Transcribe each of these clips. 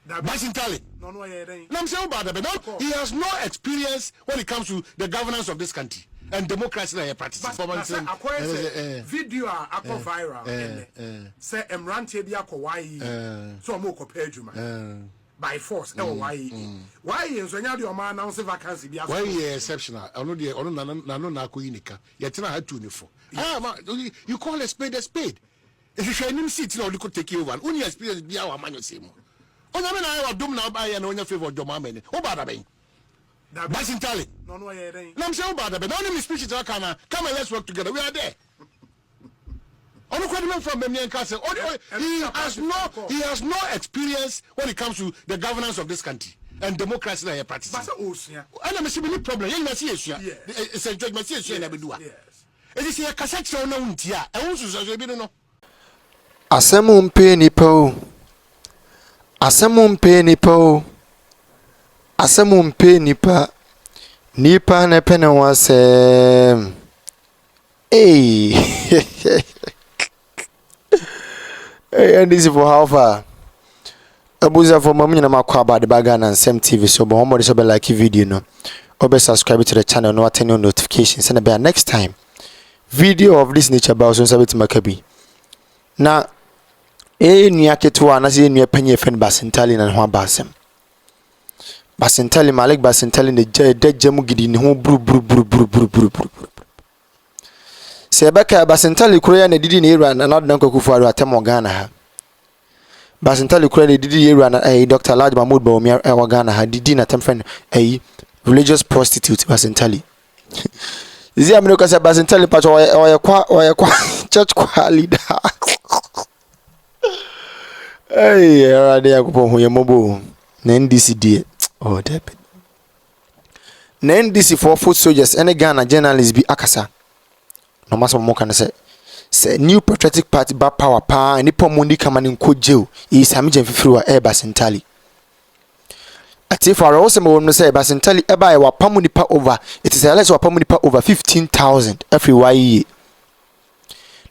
Basintali. No, I'm saying about that, he has no experience when it comes to the governance of this country and democracy that he practices. Video ako viral. Say Emrante bi akowai. So mo ko pejuma. By force. Why is when you man announce vacancy? Why is exceptional? I know the no na ko yinika. Yetina had to uniform. You call a spade a spade. If you show him seat, no, you could take you one. Only experience be our man, you see. On the I have done now by an on your favor of your mamma. Oh, bad me. Basintali. No, I'm saying about that, but only speeches are come and let's work together. We are there. On the question from Bemian Castle, he has no experience when it comes to the governance of this country and democracy that he practices. And I'm a similar problem. It's a judgment. It is a cassette on Untia. I want to know. Asemum penny po. Asemum penny po. Asemum penny pa. Nipa ne penny was hey. Hey, and this is for how far? Abuza for mommy na makwa about the bagan and Sam TV so but homebody so be like video no. Or be subscribe to the channel no turn on notifications and be next time. Video of this nature about so sabit makabi. Na nua ketewa na se nua panye fen Basintali na ho abasem. Basintali Malik Basintali ne dejam gidi ne ho bru. Se beka Basintali kura na didi ne era na nadan kwakufu aro atem Ghana ha. Basintali kura ne didi era na Dr. Laj Mahmoud Bawumia e Ghana ha didi na tem friend religious prostitute Basintali. Izi amino ka se Basintali pacho oye kwa church kwa leader. Hey, already I go for your mobile. NDC dear. Oh, debit. NDC for foot soldiers. Any Ghana journalists be akasa. No matter more can say new patriotic party ba power pa and nipo mundi kama ni nko jail. Is Hamijan Fifiwa Basintali. Ati for also me say Basintali eba e wa pamu nipa over. It is a less wa pamu nipa over 15,000 every year.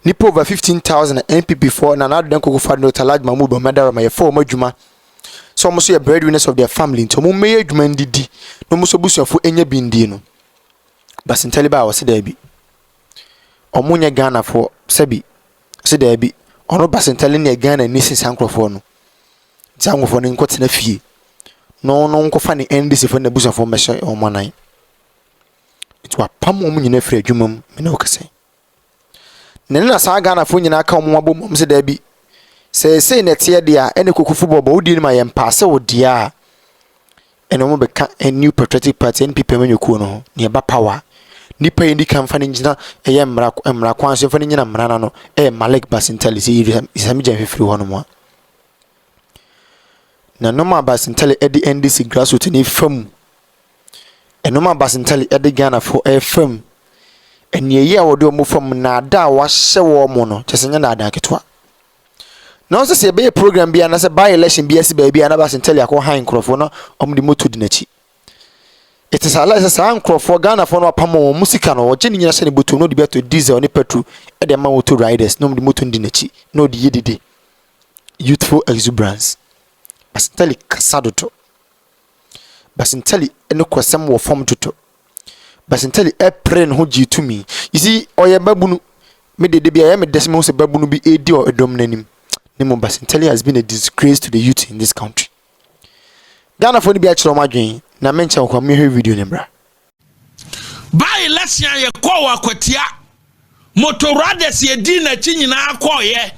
Nipo over 15,000 NP before na nadu denko kufa no Talaj Mahmoud Bawumia ma ye for madwuma. So almost a breadwinners of their family. So mo me adwuma ndidi. No mo so busuafo enya bindi no. Basintali ba wose da bi. Omunya Ghana for sebi. Se da bi. Ono Basintali ne Ghana ni sensankrofo no. Zankrofo no nkotena fie. No nkofa ne NDC fo na busuafo mehye omanan. It wa pam mo nyina firi adwuma mu me na okase. Nena sa Ghana fo nyina aka mo abom se da bi. Se netie dia ene kokufu bobo udi ni ma yempase wo dia ene mo beka a new patriotic party NPP manyoku no ne ba power nipa yindi kan fa ne ngina eye mmra kwanso fa ne nyina mmra no Malik Basintali se isami jan fifiri ho no mo na no ma Basintali edi NDC grassroots ni fam eno ma Basintali edi Ghana for fam enye ye awode mo fam na da wa hye wo mo no kyesenya na ada ketwa. Now say be a program be and say by election be baby and Basintali akọ high microphone omdi moto di nachi. It is Allah say microphone Ghana for no pamo musika no oje ni nyina se ne boto no di beto diesel ni petrol e de ma moto riders no omdi moto di nachi no di yedide. Youthful exuberance. Basintali kasado to. Basintali eno kwasem wo form toto. Basintali e pren ho ji to me. You see oye babunu me de bia me desme se babunu bi edi o edom nanim. Nemo Basintali has been a disgrace to the youth in this country. Ghana for the be actually madwin na mencha ko me video nembra. By election ye kwa wakwatia motorades ye di na chi nyina akoye.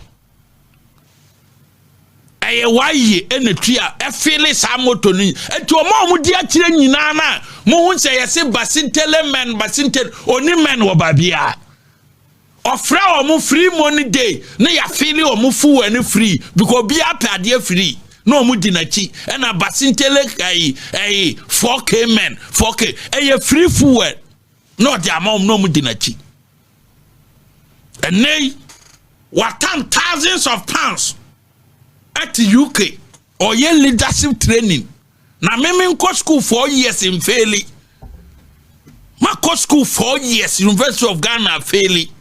Eye waye enetua e feel sa moto ni enti o ma di akire nyina na mo hu se ye se Basintali men Basintali oni men wo babia. Ofra omu free money day na ya feel omu fu any free because be apade free no omu dinachi and a Basintali 4K men 4K free fuel no the amount no omu dinachi and nay what thousands of pounds at the UK or ye leadership training na me go school 4 years in fairly ma go school 4 years University of Ghana fairly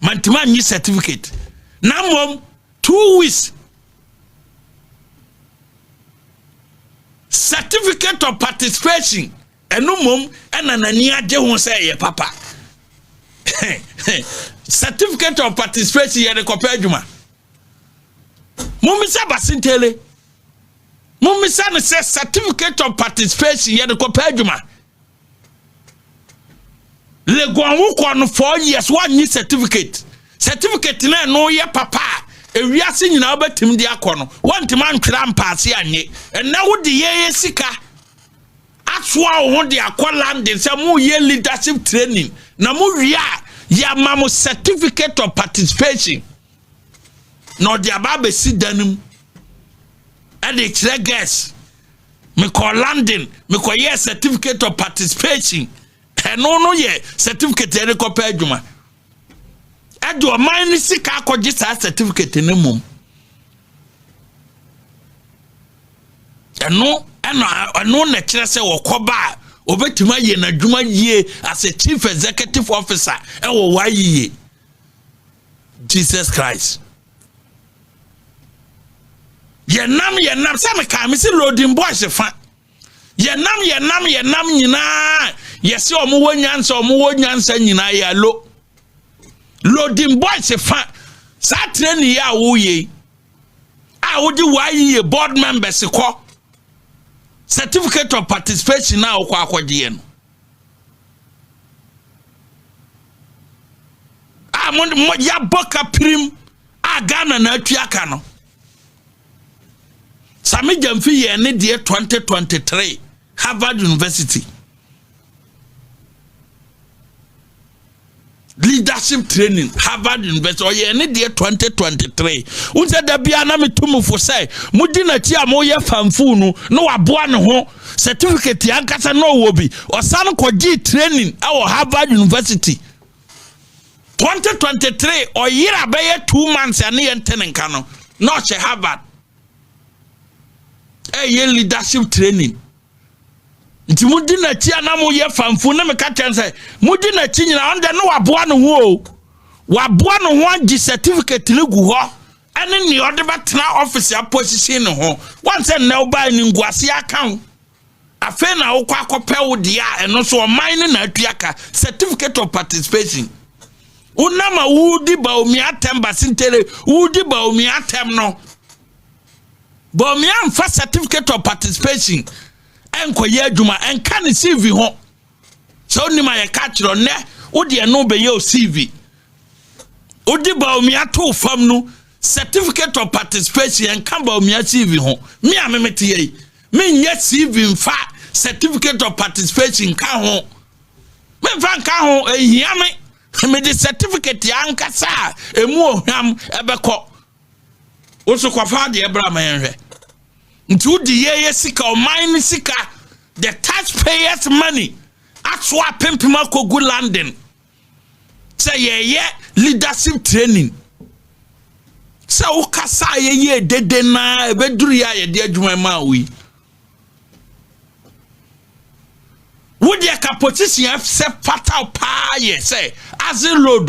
Mantima new certificate. Now, 2 weeks. certificate of participation eno mom ena nani ade ho say ye papa certificate of participation ye de kopa adwuma Mumisa Basintali. Mumisa ne say certificate of participation ye de kopa adwuma. Le gwanwo ko no 4 years one year certificate. Certificate na no ye papa. Ewiase nyina obatim de akono. Wantima ntwera mpaase anye. Ena wo de ye sika. Atwa wo de akolanding say mu ye leadership training. Na mu wia ya mamu certificate of participation. No the ababe si danim and the chere guess me call landing me call ye certificate of participation and no ye certificate e ko pa adwuma ado man sika akogye sa certificate ne mum eno na chere se wo koba obetima ye na adwuma ye as a chief executive officer e wo wayiye Jesus Christ. Yenam some come see loading boys fa yenam nyina yesi omo nyansa nyina ya loading boys fa sa training ya wo ye a wo di wayi board members ko certificate of participation na wo akwaje no a mo ya boka prim a Ghana na atuaka no Sami Jamfi ye ne de 2023 Harvard University leadership training Harvard University o ye ne de 2023 unse da bia na metumu fo say mudi na ti am ye famfu no no waboa ne ho certificate yankasa no wo bi osan koji training awo Harvard University 2023 o yira be 2 months ane ye ntenenka no no che Harvard ye leadership training nti mudi na ti anamo ye famfu na me ka tense mudi na ti nyina onde no waboa no ho waboa no ho agi certificate ne gu ho ene ni ode betena office a position no ho once na oba ni nguase account afa na wo kwa akopɛ wo dia eno so mine na atuaka certificate of participation unama wudi ba omi atem Basintali wudi ba omi atem no but me am first certificate of participation enko ye adwuma enka ne CV ho so ni ma ye ka kiro ne wo de no be ye CV odi ba me ato fam no certificate of participation enka ba me CV ho me amemete ye me nye CV mfa certificate of participation ka ho me mfa ka ho ehia me the certificate yanka sa emu ohwam ebekọ Oso kwafa de Abraham enhwe nti udi ye sika o mine sika the taxpayers money atwa pempema kogu landing say ye leadership training say o kasa ye dede na ebeduru ya ye de adwuma ma wi wudi ka position se fatal pa ye say azil load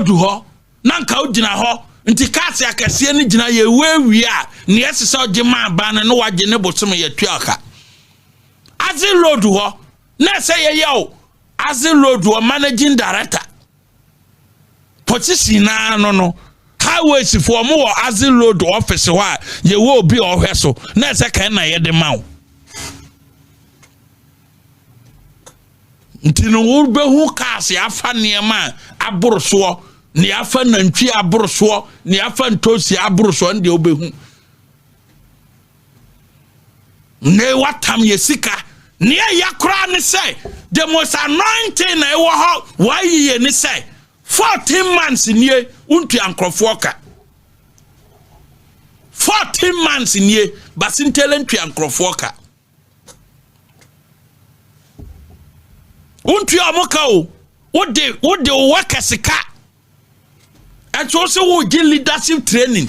ho nanka ugina ho nti kasi akase ni gina ye wewi a ne yesese ogema ba ne no wage ne bosom ye tuaka azil load ho na say ye yo azil load ho managing director position na no highways for mo azil load office ho a ye wo obi ohweso na say kan na ye de mawo ntino wo behu kasi afa niema aboroso ni afa nantwi aboroso ni afa ntosi aboroso nde obehu ne watam yesika ne yakra ne say the most anointing na ewo ho why ye ne say 14 months nie untu ankrofo ka 14 months nie Basintali ntu ankrofo ka untu amoka o wode waka sika and also wo give leadership training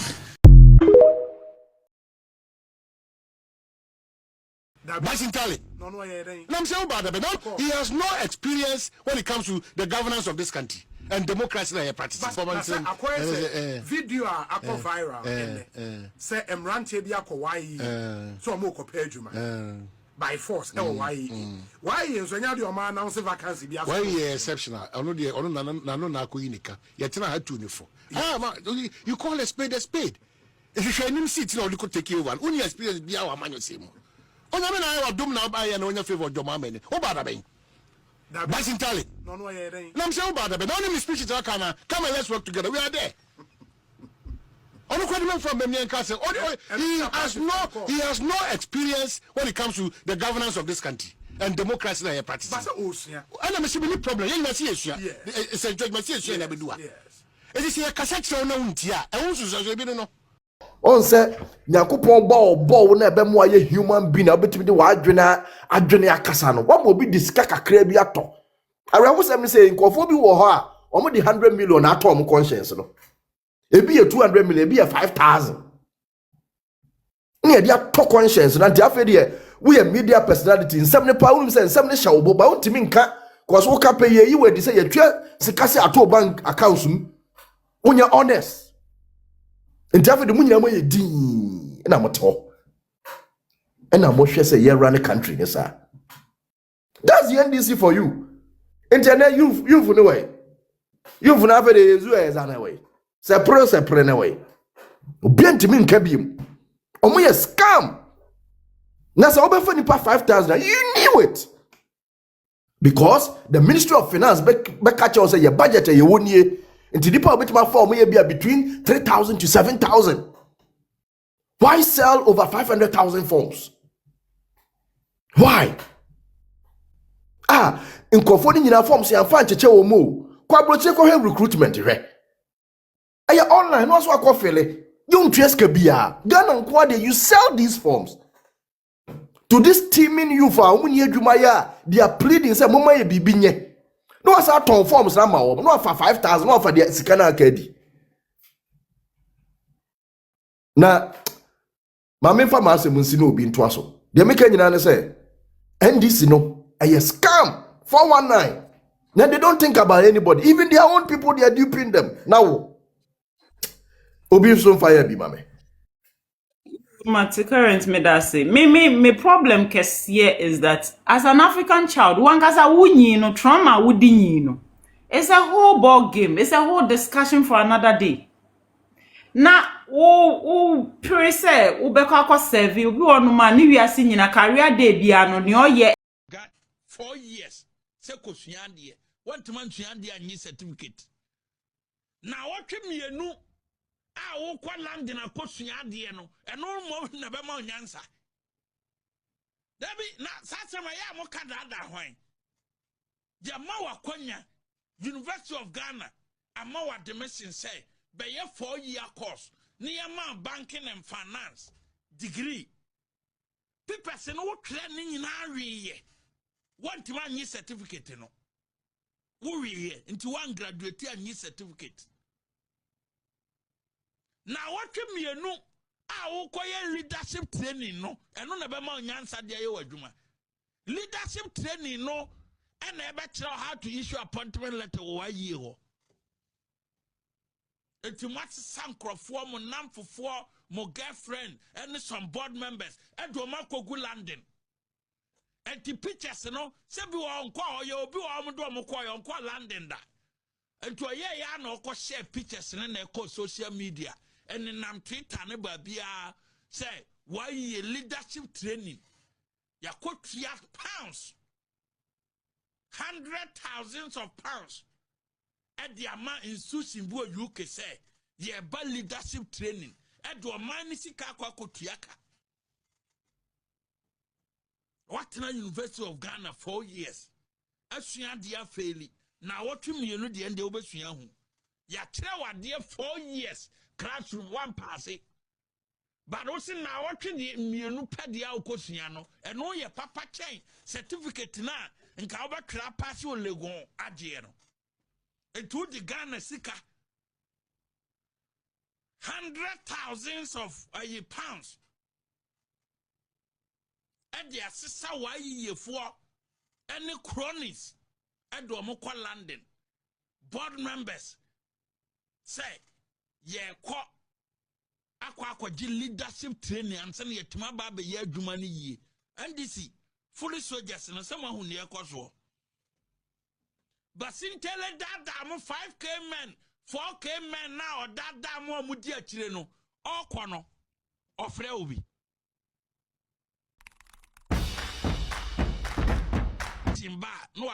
Basintali he has no experience when it comes to the governance of this country and democracy na practice. Video akọ viral say emrante bi akọ why so mo ko pay adwuma by force why nso nya de o ma announce vacancy bi why exceptional ono na akọ yinika yetena ha tu ni fo you call a spade a spade. If you him sit na odiko take over only experience bi awa manyo same onya me na dom na ba ya na onya favor joma amene o ba da ben Basintali no ye den na mse o ba da ben na only speech to kana come and let's work together we are there onu kwadi from Bemien Castle he has no experience when it comes to the governance of this country and democracy na practice but osia ana me see problem yen na see esua it's a judgment see esua na be do a it is a cassette show na untia e won so bi no on say nyakopon ball na ebe mo aye human being na obetimi de wa adwene akasa no wa mo bi disika kakra bi ato awe wo say say nkofo bi wo ho a omo de 100 million ato omo conscience no ebi ye 200 million ebi ye 5000 ne dia to conscience na dia fe de we a media personality nsem ne pa wonu say nsem ne hya wo ba wontimi nka cause wo ka pe ye yi we di say ye twa sika se ato bank account mu wonya honest. And David Munya moye din na moto. And I'm sure say you run a country, yes, sir. That's the NDC for you. Internet you've no way. You've never is anyway. Separate anyway. Bien to me kabim. Omo scam. Na say obe for nipa 5,000. You knew it. Because the Ministry of Finance be catch us say your budget you won ye. Into the power form may be between 3,000 to 7,000. Why sell over 500,000 forms? Why? In confiding in our forms, you find cheche or more. Quabroche ko recruitment, right? Are you online? What's what coffee? You dress kabia. Ghana and Kwade, you sell these forms. To this teaming you for Munye Jumaya, they are pleading, say, Mama ye bibinye. No as our ton forms na ma no for 5,000 no for the sikana cked na ma me fa ma asem nsi no obi nto aso de make nyina ne say NDC no a scam 419 now they don't think about anybody even their own people they are duping them now obi so fire bi mame Mate current me that say me problem case here is that as an African child one kasa wunyi no trauma wudinyi no it's a whole ball game, it's a whole discussion for another day. Na o pray say o be kwa serve obi onu ma ni wiase nyina career day bia no ne oye 4 years se kosuande want man suande anyi certificate na wotwe mienu a wo kwa land na kosuade no eno mo na be ma onyansa dabi na sasema ya mo kadada hwan jama wa kwanya University of Ghana ama wa demission say be ye 4-year course ni ma banking and finance degree people say no twa ni nyina awiye want man yi certificate no wo wiye nti one graduate anyi certificate na watwe mienu a wo koye leadership training no eno na be ma onyansa de ye wadwuma leadership training no and ebe tell how to issue appointment letter wo ayi ho enti matse sankrofo mo namfofo mo girlfriend and some board members and do makogu landing enti pictures no se bi wo nkwa oye obi wo mo do mo kwa yo nkwa landing da enti oye ya na okọ share pictures na ekọ social media and in Twitter ne babia say why ye leadership training ya quote pounds 100,000s of pounds at the amount in Susimbo UK say ye ba leadership training at do man sika kwa kotiaka what na University of Ghana 4 years asua dia faili na what mienu de ende obesua hu ya tre wade 4 years classroom one pass it but also na what the mienu pedia okosua no eno ye papa chain certificate na nka oba tra pass o legon agye no etu di Ghana sika 100,000s of pounds and the assessor why ye for any cronies and do mokwa London board members say ye kwa akwa leadership training and send ye tuma ba be ye adwuma ne yie NDC fully soldiers na sama hu ne ekoso Basintali dada mo 5k men 4k men now dada mo amudi akire no okọ no ofre obi timba no